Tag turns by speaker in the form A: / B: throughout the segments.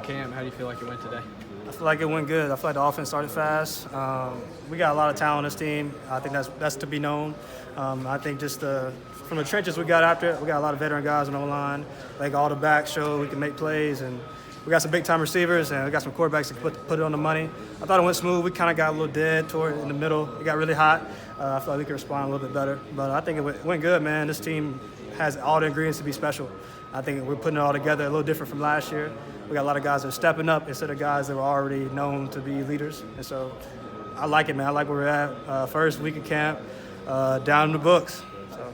A: of camp. How do you feel like it went today?
B: I feel like it went good. I feel like the offense started fast. We got a lot of talent on this team. I think that's to be known. I think just from the trenches we got after it, we got a lot of veteran guys on the line. Like all the backs show we can make plays, and we got some big-time receivers, and we got some quarterbacks that put it on the money. I thought it went smooth. We kind of got a little dead toward in the middle. It got really hot. I feel like we could respond a little bit better. But I think it went good, man. This team has all the ingredients to be special. I think we're putting it all together a little different from last year. We got a lot of guys that are stepping up instead of guys that were already known to be leaders. And so I like it, man. I like where we're at. First week of camp, down in the books. So.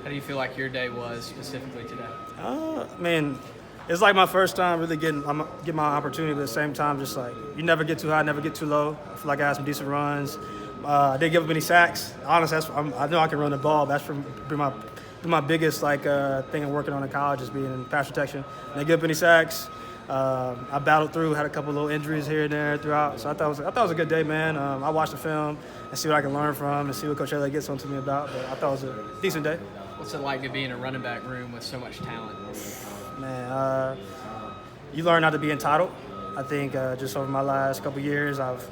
A: How do you feel like your day was specifically today?
B: I mean, it's like my first time really getting my opportunity, but at the same time, just like you never get too high, never get too low. I feel like I had some decent runs. I didn't give up any sacks. Honestly, I know I can run the ball. That's my biggest thing I'm working on in college is being in pass protection. Didn't give up any sacks. I battled through, had a couple little injuries here and there throughout. So I thought it was a good day, man. I watched the film and see what I can learn from and see what Coach Elliott gets on to me about. But I thought it was a decent day.
A: What's it like to be in a running back room with so much talent?
B: Man, you learn not to be entitled. I think just over my last couple years, I've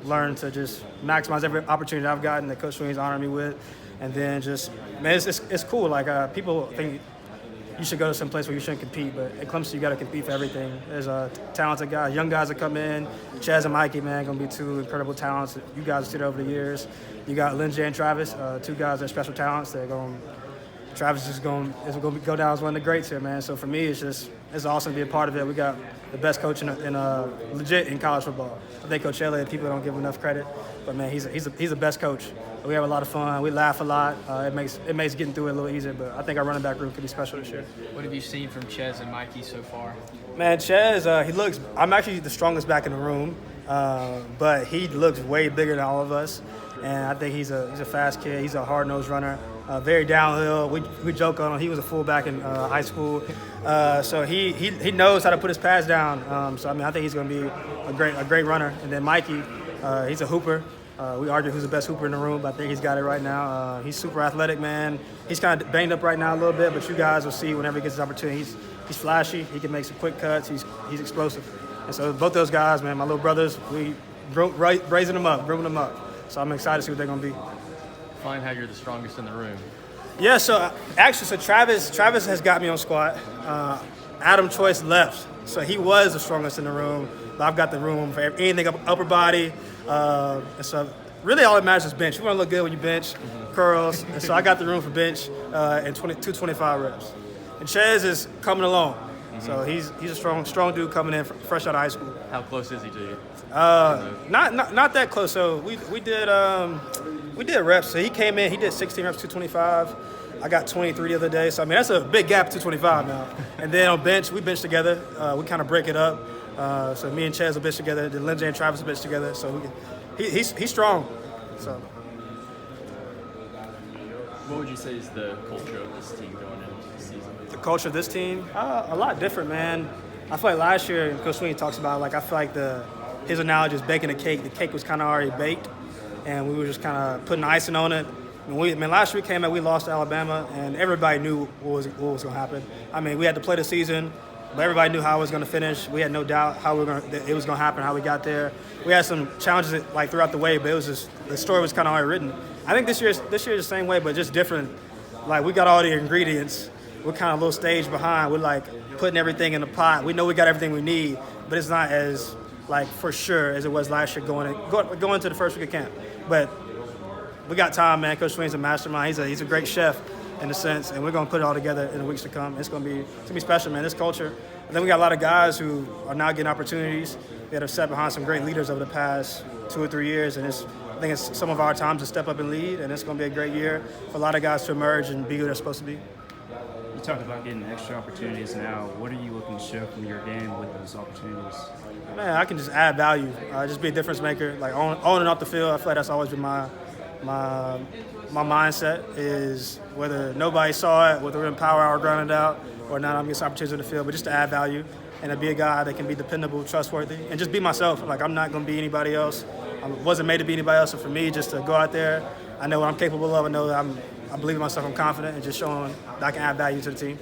B: learned to just maximize every opportunity I've gotten that Coach Sweeney's honored me with. And then just, man, it's cool. Like, people think you should go to some place where you shouldn't compete, but at Clemson, you got to compete for everything. There's talented guys, young guys that come in. Chez and Mikey, man, going to be two incredible talents. You guys have seen over the years. You got Rencher and Travis, two guys that are special talents. Travis is going to go down as one of the greats here, man. So for me, it's awesome to be a part of it. We got the best coach legit in college football. I think Coach Elliott, people don't give him enough credit, but man, he's the best coach. We have a lot of fun. We laugh a lot. It makes getting through it a little easier. But I think our running back room could be special this year.
A: What have you seen from Chez and Mikey so far?
B: Man, Chez, I'm actually the strongest back in the room, but he looks way bigger than all of us. And I think he's a fast kid. He's a hard-nosed runner. Very downhill. We joke on him. He was a fullback in high school, so he knows how to put his pads down. So I mean, I think he's going to be a great runner. And then Mikey, he's a hooper. We argue who's the best hooper in the room, but I think he's got it right now. He's super athletic, man. He's kind of banged up right now a little bit, but you guys will see whenever he gets his opportunity. He's flashy. He can make some quick cuts. He's explosive. And so both those guys, man, my little brothers, we raising them up, grooming them up. So I'm excited to see what they're going to be.
A: Find how you're the strongest in the room.
B: Yeah, so Travis has got me on squat. Adam Choice left, so he was the strongest in the room. But I've got the room for anything upper body. And so really all that matters is bench. You want to look good when you bench, curls. And so I got the room for bench and 225 reps. And Chez is coming along. So he's a strong dude coming in fresh out of high school.
A: How close is he to you?
B: Not that close. So we did reps. So he came in, he did 16 reps, 225. I got 23 the other day. So I mean that's a big gap, 225 now. And then on bench, we bench together. We kind of break it up. So me and Chez will bench together. Then Rencher and Travis will bench together. So he's strong. So.
C: What would you say is the culture of this team going into the season?
B: The culture of this team? A lot different, man. I feel like last year, Coach Sweeney talks about, I feel like his analogy is baking a cake. The cake was kind of already baked, and we were just kind of putting icing on it. Last year we came out, we lost to Alabama, and everybody knew what was going to happen. I mean, we had to play the season, but everybody knew how it was going to finish. We had no doubt that it was going to happen, how we got there. We had some challenges throughout the way, but it was just the story was kind of already written. I think this year is the same way, but just different. We got all the ingredients. We're kind of a little stage behind. We're putting everything in the pot. We know we got everything we need, but it's not as for sure as it was last year going into the first week of camp. But we got time, man. Coach Sweeney's a mastermind. He's a great chef in a sense, and we're gonna put it all together in the weeks to come. It's gonna be special, man. This culture. And then we got a lot of guys who are now getting opportunities that have sat behind some great leaders over the past 2 or 3 years, and I think it's some of our time to step up and lead, and it's going to be a great year for a lot of guys to emerge and be who they're supposed to be.
D: You talked about getting extra opportunities now. What are you looking to show from your game with those opportunities?
B: Man, I can just add value, just be a difference maker. On and off the field, I feel like that's always been my mindset is whether nobody saw it, whether we're in power hour grounded out or not, I'm getting some opportunities on the field, but just to add value and to be a guy that can be dependable, trustworthy, and just be myself. I'm not going to be anybody else. I wasn't made to be anybody else. So for me, just to go out there, I know what I'm capable of. I know that I believe in myself. I'm confident, and just showing that I can add value to the team.